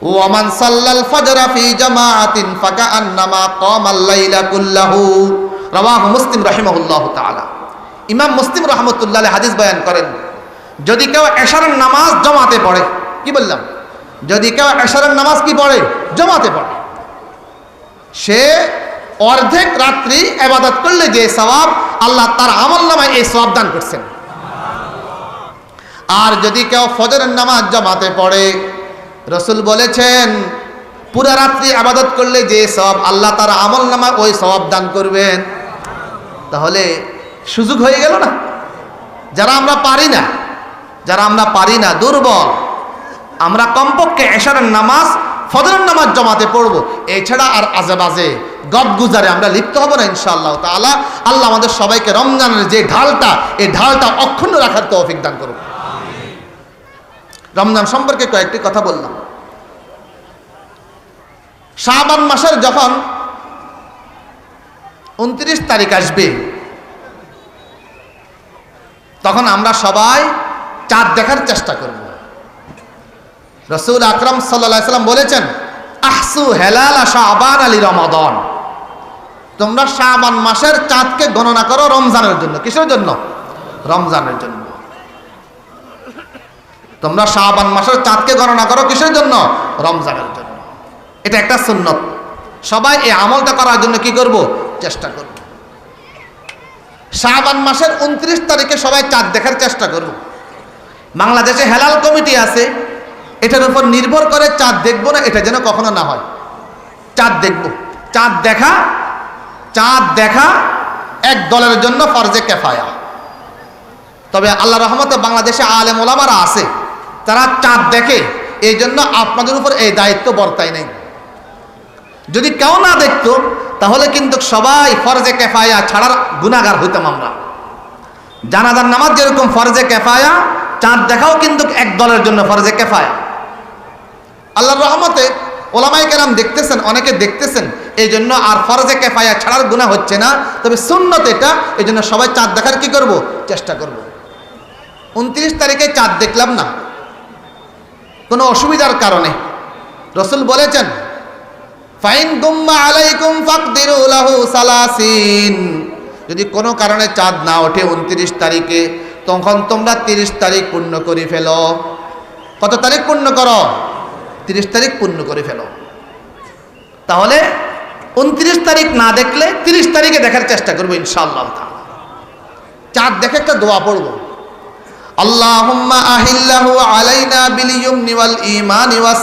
ওয়ামান সাল্লাল ফাজরা ফি জামাআতিন ফাকাআন্নামা কামাল লাইলা কুল্লাহু, রাওয়াহু মুসলিম রাহিমাহুল্লাহু তাআলা। ইমাম মুসলিম রাহমাতুল্লাহ আলাইহি হাদিস বয়ান করেন, যদি কেউ এশারের নামাজ জামাতে পড়ে, কি বললাম, যদি কেউ এশারের নামাজ কি পড়ে, জামাতে পড়ে, সে অর্ধেক রাত্রি ইবাদত করলে যে সওয়াব, আল্লাহ তার আমলনামায় এই সওয়াব দান করছেন। আর যদি কেউ ফজরের নামাজ জামাতে পড়ে, রাসূল বলেছেন পুরা রাত্রি ইবাদত করলে যে সওয়াব, আল্লাহ তার আমলনামায় ওই সওয়াব দান করবেন। তাহলে সুযোগ হয়ে গেল না? যারা আমরা পারি না, দুর্বল, আমরা কমপক্ষে এশারের নামাজ, ফজরের নামাজ জমাতে পড়ব, এছাড়া আর আজেবাজে গদগুজারে আমরা লিপ্ত হব না ইনশাআল্লাহ তাআলা। আল্লাহ আমাদের সবাইকে রমজানের যে ঢালটা, এই ঢালটা অক্ষুণ্ণ রাখার তৌফিক দান করুন। রমজান সম্পর্কে কয়েকটি কথা বললাম। শাবান মাসের যখন 29 তারিখ আসবে, তখন আমরা সবাই চাঁদ দেখার চেষ্টা করব। রাসূল আকরাম সাল্লাল্লাহু আলাইহি সাল্লাম বলেছেন, আহসু হেলালা শাবান আলি রমাদান, তোমরা শাবান মাসের চাঁদকে গণনা করো রমজানের জন্য। কিসের জন্য? রমজানের জন্য। তোমরা শাবান মাসের চাঁদকে গণনা করো কিসের জন্য? রমজানের জন্য। এটা একটা সুন্নত। সবাই এই আমলটা করার জন্য কি করব? চেষ্টা করব। শাবান মাসের 29 তারিখে সবাই চাঁদ দেখার চেষ্টা করব। বাংলাদেশে হেলাল কমিটি আছে, এটার উপর নির্ভর করে চাঁদ দেখব না, এটা যেন কখনো না হয়। চাঁদ দেখব, চাঁদ দেখা এক দলের জন্য ফরজে কিফায়া। তবে আল্লাহ রহমতে বাংলাদেশে আলেম ওলামারা আছে, তারা চাঁদ দেখে, এই জন্য আপনাদের উপর এই দায়িত্ব বর্তায় নেই। যদি কেউ না দেখতো তাহলে কিন্তু সবাই ফরজে কিফায়া ছাড়ার গুনাহগার হইতাম আমরা। জানাজার নামাজ যেরকম ফরজে কিফায়া, চাঁদ দেখাও কিন্তু এক দলের জন্য ফরজে কিফায়া। আল্লাহর রহমতে ওলামায়ে কেরাম দেখতেছেন, অনেকে দেখতেছেন, এই জন্য আর ফরজে কিফায়া ছাড়ার গুনাহ হচ্ছে না। তবে সুন্নত এটা, এই জন্য সবাই চাঁদ দেখার কি করব? চেষ্টা করব। 29 তারিখে চাঁদ দেখলাম না, কোনো অসুবিধার কারণে, রাসূল বলেছেন, ফাইন গুম্মা আলাইকুম ফাকদিরু লাহু সালাসিন, যদি কোনো কারণে চাঁদ না ওঠে 29 তারিখে, তখন তোমরা 30 তারিখ পূর্ণ করে ফেলো। কত তারিখ পূর্ণ করো? 30 তারিখ পূর্ণ করে ফেলো। তাহলে 29 তারিখ না দেখলে 30 তারিখে দেখার চেষ্টা করবো ইনশাআল্লাহ তাআলা। চাঁদ দেখে একটা দোয়া পড়ব, আল্লাহুম্মা আহিল্লাহু আলাইনা বিল ইয়ুমনি ওয়াল ঈমানি ওয়াস